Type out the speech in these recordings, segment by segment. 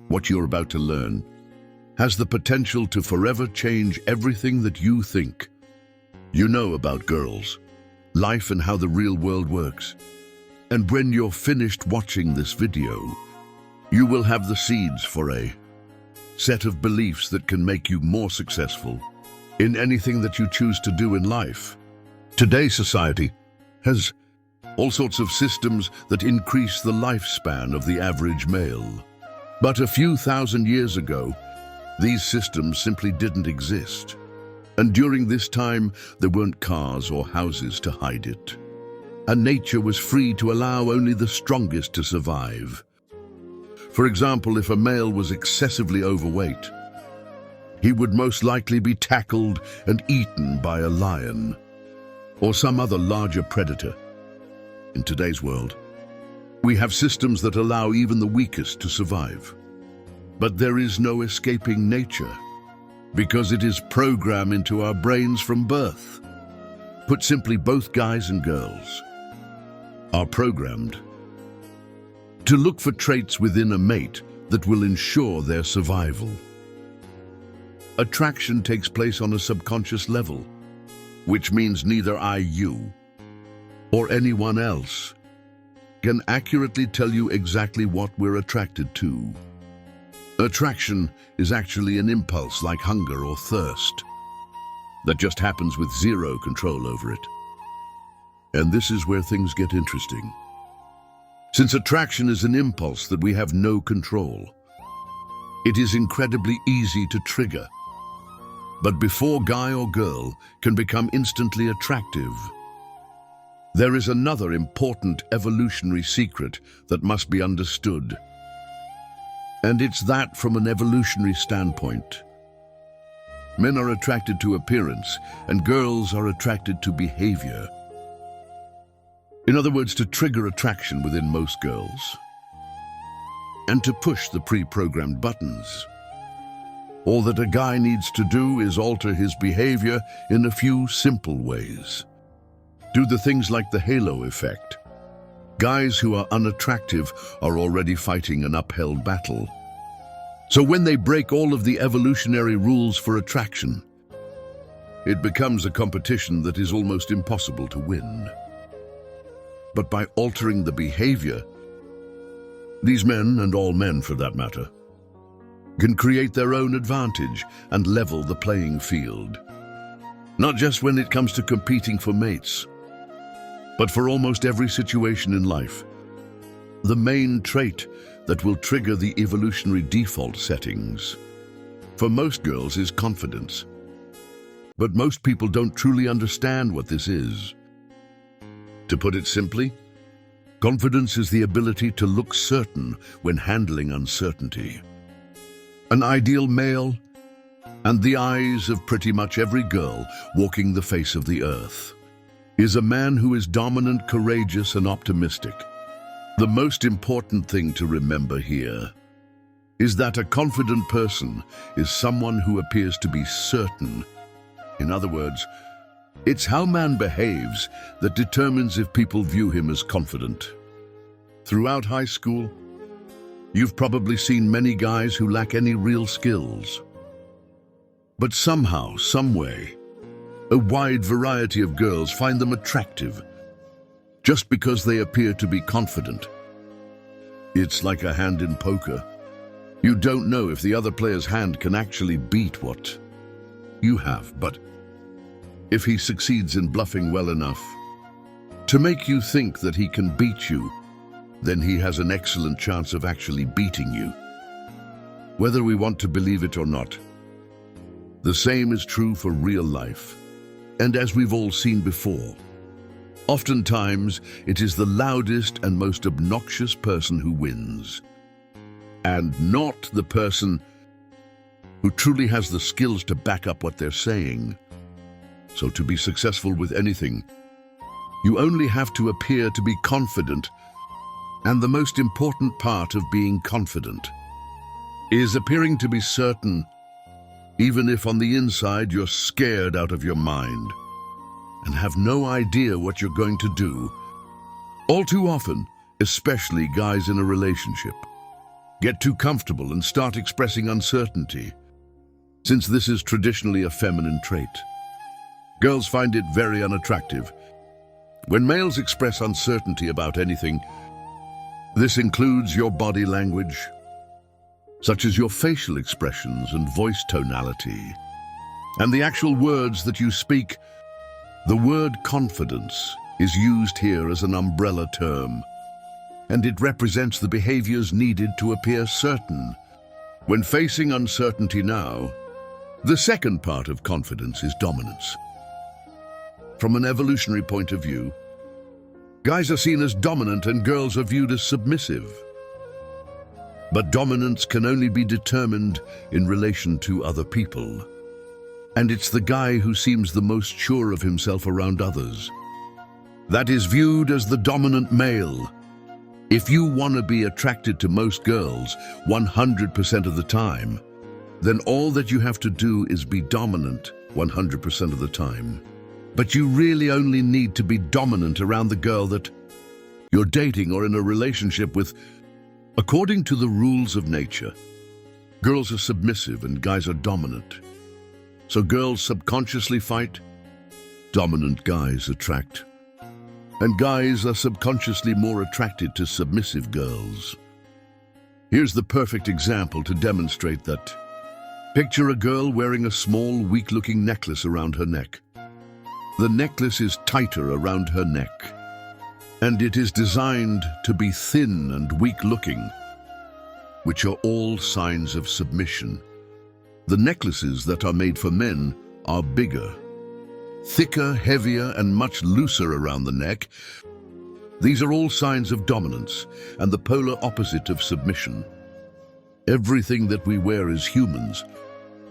What you're about to learn has the potential to forever change everything that you think you know about girls, life, and how the real world works. And when you're finished watching this video, you will have the seeds for a set of beliefs that can make you more successful in anything that you choose to do in life. Today's society has all sorts of systems that increase the lifespan of the average male. But a few thousand years ago, these systems simply didn't exist. And during this time, there weren't cars or houses to hide it. And nature was free to allow only the strongest to survive. For example, if a male was excessively overweight, he would most likely be tackled and eaten by a lion or some other larger predator. In today's world, we have systems that allow even the weakest to survive. But there is no escaping nature, because it is programmed into our brains from birth. Put simply, both guys and girls are programmed to look for traits within a mate that will ensure their survival. Attraction takes place on a subconscious level, which means neither you or anyone else can accurately tell you exactly what we're attracted to. Attraction is actually an impulse like hunger or thirst that just happens with zero control over it. And this is where things get interesting. Since attraction is an impulse that we have no control, it is incredibly easy to trigger. But before guy or girl can become instantly attractive, there is another important evolutionary secret that must be understood. And it's that from an evolutionary standpoint, men are attracted to appearance and girls are attracted to behavior. In other words, to trigger attraction within most girls and to push the pre-programmed buttons. All that a guy needs to do is alter his behavior in a few simple ways. Do the things like the halo effect. Guys who are unattractive are already fighting an uphill battle. So when they break all of the evolutionary rules for attraction, it becomes a competition that is almost impossible to win. But by altering the behavior, these men, and all men for that matter, can create their own advantage and level the playing field. Not just when it comes to competing for mates, but for almost every situation in life. The main trait that will trigger the evolutionary default settings for most girls is confidence. But most people don't truly understand what this is. To put it simply, confidence is the ability to look certain when handling uncertainty. An ideal male, and the eyes of pretty much every girl walking the face of the earth, is a man who is dominant, courageous, and optimistic. The most important thing to remember here is that a confident person is someone who appears to be certain. In other words, it's how man behaves that determines if people view him as confident. Throughout high school, you've probably seen many guys who lack any real skills. But somehow, someway, a wide variety of girls find them attractive just because they appear to be confident. It's like a hand in poker. You don't know if the other player's hand can actually beat what you have, but if he succeeds in bluffing well enough to make you think that he can beat you, then he has an excellent chance of actually beating you. Whether we want to believe it or not, the same is true for real life. And as we've all seen before, oftentimes it is the loudest and most obnoxious person who wins, and not the person who truly has the skills to back up what they're saying. So to be successful with anything, you only have to appear to be confident. And the most important part of being confident is appearing to be certain, even if on the inside you're scared out of your mind and have no idea what you're going to do. All too often, especially guys in a relationship, get too comfortable and start expressing uncertainty, since this is traditionally a feminine trait. Girls find it very unattractive. When males express uncertainty about anything, this includes your body language, such as your facial expressions and voice tonality, and the actual words that you speak. The word confidence is used here as an umbrella term, and it represents the behaviors needed to appear certain. When facing uncertainty now, the second part of confidence is dominance. From an evolutionary point of view, guys are seen as dominant and girls are viewed as submissive. But dominance can only be determined in relation to other people. And it's the guy who seems the most sure of himself around others that is viewed as the dominant male. If you want to be attracted to most girls 100% of the time, then all that you have to do is be dominant 100% of the time. But you really only need to be dominant around the girl that you're dating or in a relationship with. According to the rules of nature, girls are submissive and guys are dominant. So girls subconsciously fight, dominant guys attract. And guys are subconsciously more attracted to submissive girls. Here's the perfect example to demonstrate that. Picture a girl wearing a small, weak-looking necklace around her neck. The necklace is tighter around her neck, and it is designed to be thin and weak-looking, which are all signs of submission. The necklaces that are made for men are bigger, thicker, heavier, and much looser around the neck. These are all signs of dominance and the polar opposite of submission. Everything that we wear as humans,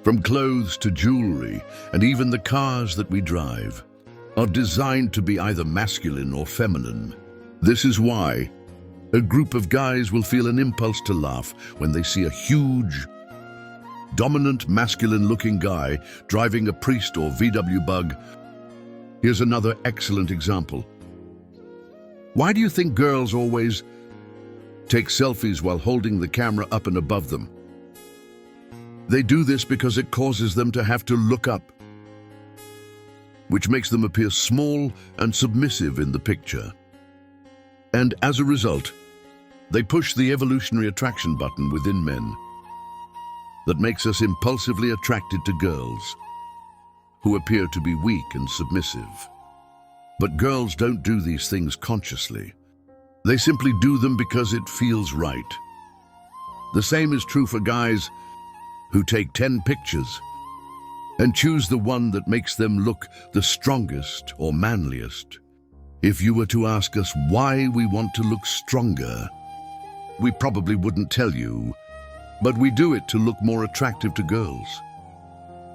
from clothes to jewelry, and even the cars that we drive, are designed to be either masculine or feminine. This is why a group of guys will feel an impulse to laugh when they see a huge, dominant, masculine-looking guy driving a Priest or VW Bug. Here's another excellent example. Why do you think girls always take selfies while holding the camera up and above them? They do this because it causes them to have to look up, which makes them appear small and submissive in the picture. And as a result, they push the evolutionary attraction button within men that makes us impulsively attracted to girls who appear to be weak and submissive. But girls don't do these things consciously. They simply do them because it feels right. The same is true for guys who take 10 pictures and choose the one that makes them look the strongest or manliest. If you were to ask us why we want to look stronger, we probably wouldn't tell you, but we do it to look more attractive to girls.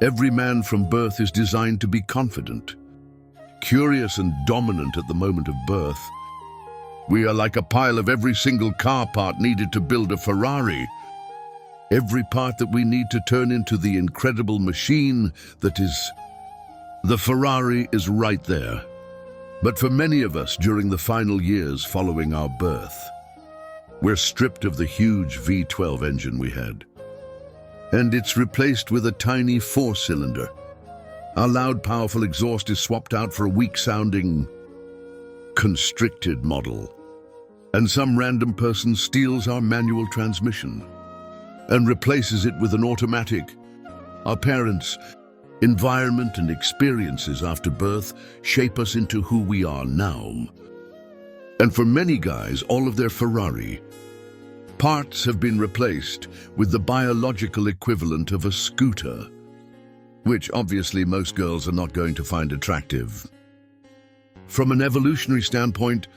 Every man from birth is designed to be confident, curious and dominant at the moment of birth. We are like a pile of every single car part needed to build a Ferrari. Every part that we need to turn into the incredible machine that is the Ferrari is right there. But for many of us during the final years following our birth, we're stripped of the huge V12 engine we had, and it's replaced with a tiny 4-cylinder. Our loud, powerful exhaust is swapped out for a weak-sounding, constricted model. And some random person steals our manual transmission and replaces it with an automatic. Our parents, environment, and experiences after birth shape us into who we are now. And for many guys, all of their Ferrari parts have been replaced with the biological equivalent of a scooter, which obviously most girls are not going to find attractive. From an evolutionary standpoint,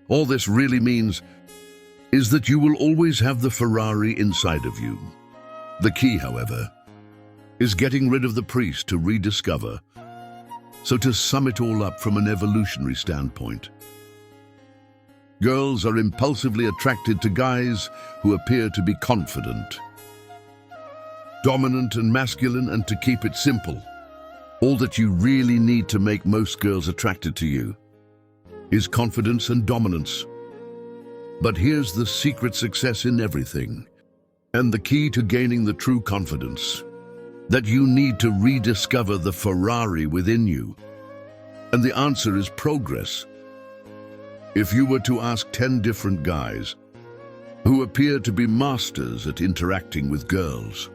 all this really means is that you will always have the Ferrari inside of you. The key, however, is getting rid of the Priest to rediscover. So to sum it all up from an evolutionary standpoint, girls are impulsively attracted to guys who appear to be confident, dominant and masculine, and to keep it simple, all that you really need to make most girls attracted to you is confidence and dominance. But here's the secret success in everything. And the key to gaining the true confidence, that you need to rediscover the Ferrari within you. And the answer is progress. If you were to ask 10 different guys who appear to be masters at interacting with girls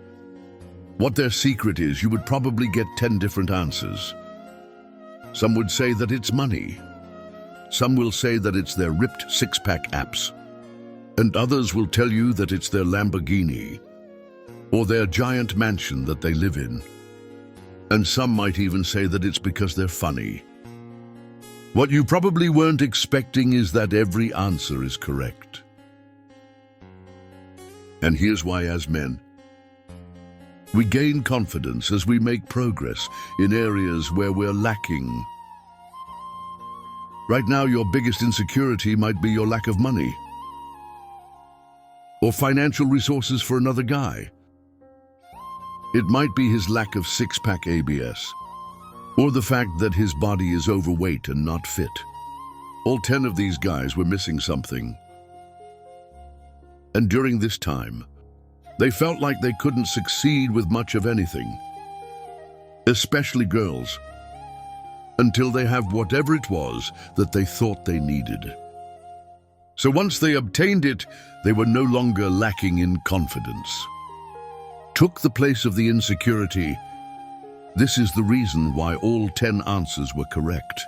what their secret is, you would probably get 10 different answers. Some would say that it's money. Some will say that it's their ripped six-pack abs. And others will tell you that it's their Lamborghini or their giant mansion that they live in. And some might even say that it's because they're funny. What you probably weren't expecting is that every answer is correct. And here's why, as men, we gain confidence as we make progress in areas where we're lacking. Right now, your biggest insecurity might be your lack of money or financial resources for another guy. It might be his lack of six-pack ABS, or the fact that his body is overweight and not fit. All 10 of these guys were missing something. And during this time, they felt like they couldn't succeed with much of anything, especially girls, until they have whatever it was that they thought they needed. So once they obtained it, they were no longer lacking in confidence. Took the place of the insecurity. This is the reason why all 10 answers were correct.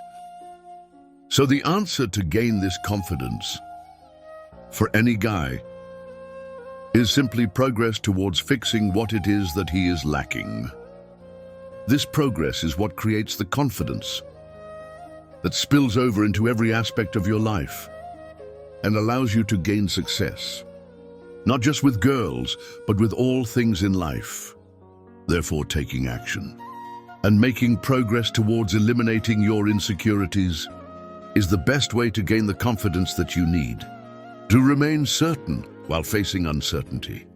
So the answer to gain this confidence for any guy is simply progress towards fixing what it is that he is lacking. This progress is what creates the confidence that spills over into every aspect of your life and allows you to gain success, not just with girls, but with all things in life. Therefore, taking action and making progress towards eliminating your insecurities is the best way to gain the confidence that you need to remain certain while facing uncertainty.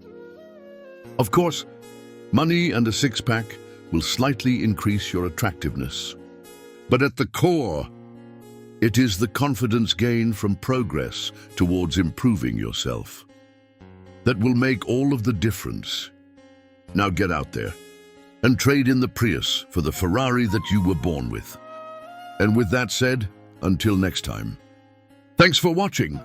Of course, money and a six-pack will slightly increase your attractiveness. But at the core, it is the confidence gained from progress towards improving yourself that will make all of the difference. Now get out there and trade in the Prius for the Ferrari that you were born with. And with that said, until next time, thanks for watching.